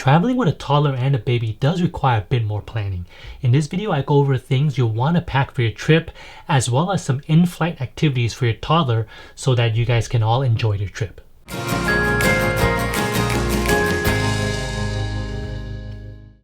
Traveling with a toddler and a baby does require a bit more planning. In this video, I go over things you'll want to pack for your trip, as well as some in-flight activities for your toddler so that you guys can all enjoy your trip.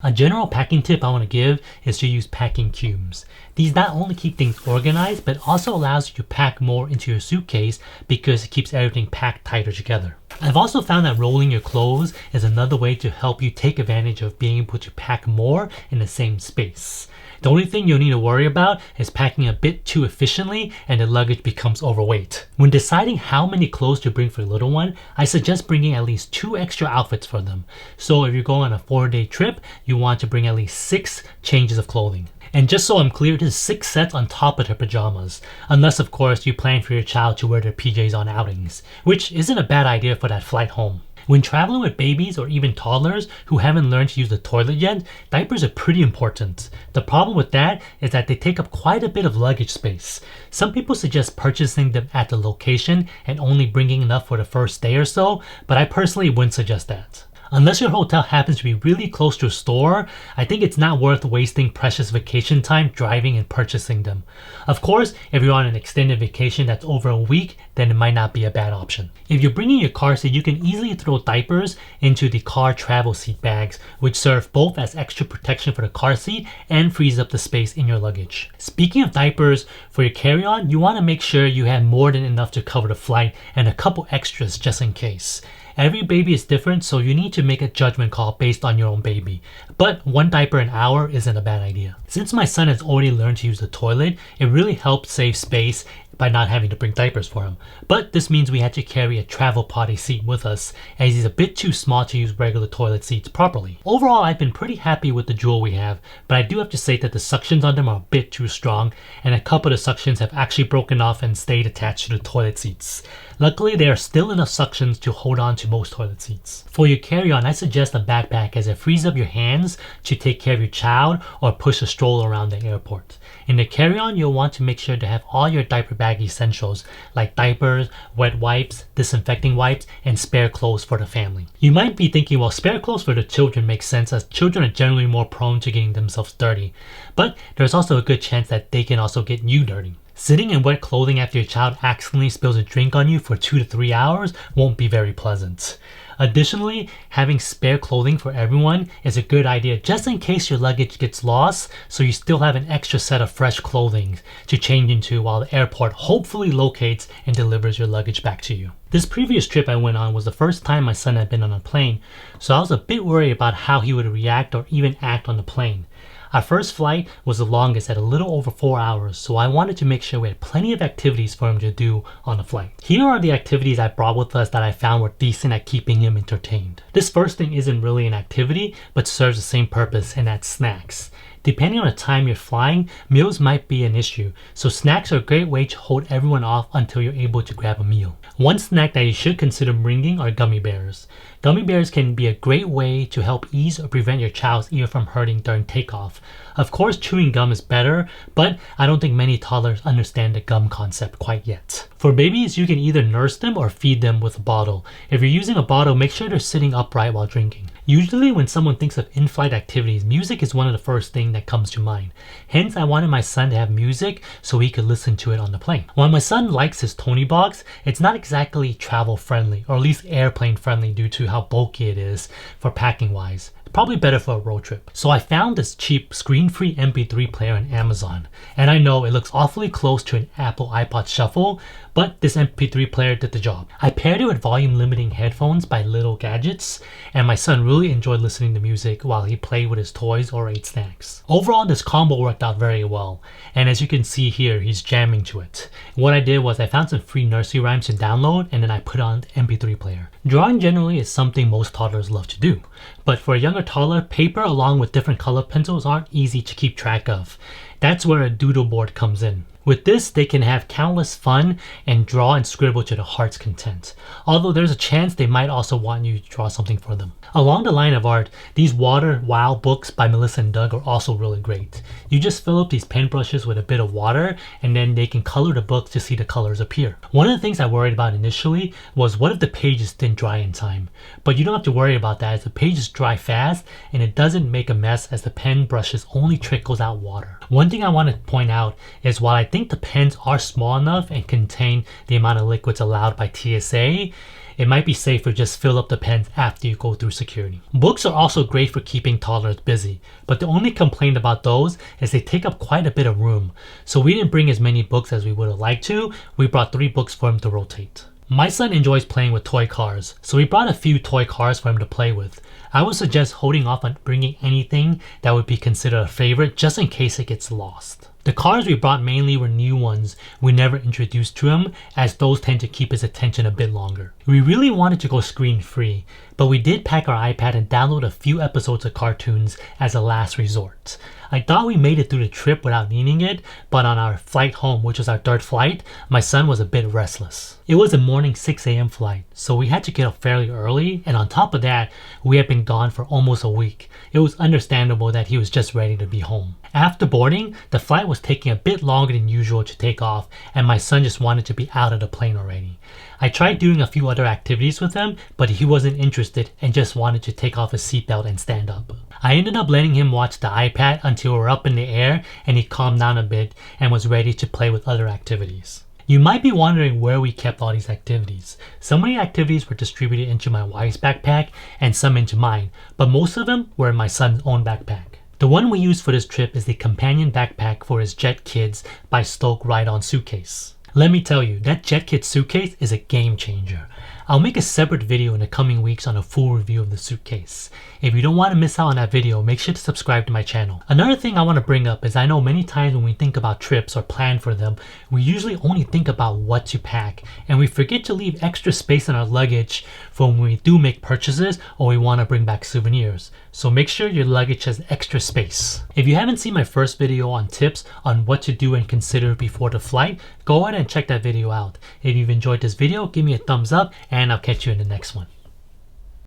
A general packing tip I want to give is to use packing cubes. These not only keep things organized, but also allows you to pack more into your suitcase because it keeps everything packed tighter together. I've also found that rolling your clothes is another way to help you take advantage of being able to pack more in the same space. The only thing you'll need to worry about is packing a bit too efficiently and the luggage becomes overweight. When deciding how many clothes to bring for your little one, I suggest bringing at least 2 extra outfits for them. So if you're going on a 4-day trip, you want to bring at least 6 changes of clothing. And just so I'm clear, this is 6 sets on top of their pajamas. Unless of course you plan for your child to wear their PJs on outings, which isn't a bad idea for that flight home. When traveling with babies or even toddlers who haven't learned to use the toilet yet, diapers are pretty important. The problem with that is that they take up quite a bit of luggage space. Some people suggest purchasing them at the location and only bringing enough for the first day or so, but I personally wouldn't suggest that. Unless your hotel happens to be really close to a store, I think it's not worth wasting precious vacation time driving and purchasing them. Of course, if you're on an extended vacation that's over a week, then it might not be a bad option. If you're bringing your car seat, you can easily throw diapers into the car travel seat bags, which serve both as extra protection for the car seat and frees up the space in your luggage. Speaking of diapers, for your carry-on, you want to make sure you have more than enough to cover the flight and a couple extras just in case. Every baby is different, so you need to make a judgment call based on your own baby. But 1 diaper an hour isn't a bad idea. Since my son has already learned to use the toilet, it really helped save space by not having to bring diapers for him. But this means we had to carry a travel potty seat with us, as he's a bit too small to use regular toilet seats properly. Overall, I've been pretty happy with the Jewel we have, but I do have to say that the suctions on them are a bit too strong, and a couple of the suctions have actually broken off and stayed attached to the toilet seats. Luckily, there are still enough suctions to hold on to most toilet seats. For your carry-on, I suggest a backpack as it frees up your hands to take care of your child or push a stroller around the airport. In the carry-on, you'll want to make sure to have all your diaper bag essentials like diapers, wet wipes, disinfecting wipes, and spare clothes for the family. You might be thinking, well, spare clothes for the children makes sense as children are generally more prone to getting themselves dirty, but there's also a good chance that they can also get you dirty. Sitting in wet clothing after your child accidentally spills a drink on you for 2 to 3 hours won't be very pleasant. Additionally, having spare clothing for everyone is a good idea just in case your luggage gets lost, so you still have an extra set of fresh clothing to change into while the airport hopefully locates and delivers your luggage back to you. This previous trip I went on was the first time my son had been on a plane, so I was a bit worried about how he would react or even act on the plane. Our first flight was the longest at a little over 4 hours, so I wanted to make sure we had plenty of activities for him to do on the flight. Here are the activities I brought with us that I found were decent at keeping him entertained. This first thing isn't really an activity, but serves the same purpose, and that's snacks. Depending on the time you're flying, meals might be an issue, so snacks are a great way to hold everyone off until you're able to grab a meal. One snack that you should consider bringing are gummy bears. Gummy bears can be a great way to help ease or prevent your child's ear from hurting during takeoff. Of course, chewing gum is better, but I don't think many toddlers understand the gum concept quite yet. For babies, you can either nurse them or feed them with a bottle. If you're using a bottle, make sure they're sitting upright while drinking. Usually when someone thinks of in-flight activities, music is one of the first things that comes to mind. Hence, I wanted my son to have music so he could listen to it on the plane. While my son likes his Tony box, it's not exactly travel friendly, or at least airplane friendly due to how bulky it is for packing wise. Probably better for a road trip. So I found this cheap screen-free MP3 player on Amazon. And I know it looks awfully close to an Apple iPod Shuffle, but this MP3 player did the job. I paired it with volume limiting headphones by Little Gadgets, and my son really enjoyed listening to music while he played with his toys or ate snacks. Overall, this combo worked out very well, and as you can see here, he's jamming to it. What I did was I found some free nursery rhymes to download, and then I put on the MP3 player. Drawing generally is something most toddlers love to do, but for a younger toddler, paper along with different color pencils aren't easy to keep track of. That's where a doodle board comes in. With this, they can have countless fun and draw and scribble to the heart's content, although there's a chance they might also want you to draw something for them. Along the line of art, these Water Wow books by Melissa and Doug are also really great. You just fill up these pen brushes with a bit of water and then they can color the books to see the colors appear. One of the things I worried about initially was what if the pages didn't dry in time? But you don't have to worry about that as the pages dry fast and it doesn't make a mess as the pen brushes only trickles out water. One thing I want to point out is while I think the pens are small enough and contain the amount of liquids allowed by TSA, it might be safer to just fill up the pens after you go through security. Books are also great for keeping toddlers busy, but the only complaint about those is they take up quite a bit of room. So we didn't bring as many books as we would have liked to. We brought 3 books for him to rotate. My son enjoys playing with toy cars, so we brought a few toy cars for him to play with. I would suggest holding off on bringing anything that would be considered a favorite just in case it gets lost. The cars we brought mainly were new ones we never introduced to him, as those tend to keep his attention a bit longer. We really wanted to go screen free, but we did pack our iPad and download a few episodes of cartoons as a last resort. I thought we made it through the trip without needing it, but on our flight home, which was our 3rd flight, my son was a bit restless. It was a morning 6 a.m. flight, so we had to get up fairly early, and on top of that, we had been gone for almost a week. It was understandable that he was just ready to be home. After boarding, the flight was taking a bit longer than usual to take off, and my son just wanted to be out of the plane already. I tried doing a few other activities with him, but he wasn't interested and just wanted to take off his seatbelt and stand up. I ended up letting him watch the iPad until we were up in the air and he calmed down a bit and was ready to play with other activities. You might be wondering where we kept all these activities. Some of the activities were distributed into my wife's backpack and some into mine, but most of them were in my son's own backpack. The one we used for this trip is the companion backpack for his Jet Kids by Stoke Ride-On suitcase. Let me tell you, that Jet Kids suitcase is a game changer. I'll make a separate video in the coming weeks on a full review of the suitcase. If you don't want to miss out on that video, make sure to subscribe to my channel. Another thing I want to bring up is I know many times when we think about trips or plan for them, we usually only think about what to pack and we forget to leave extra space in our luggage for when we do make purchases or we want to bring back souvenirs. So make sure your luggage has extra space. If you haven't seen my first video on tips on what to do and consider before the flight, go ahead and check that video out. If you've enjoyed this video, give me a thumbs up and I'll catch you in the next one.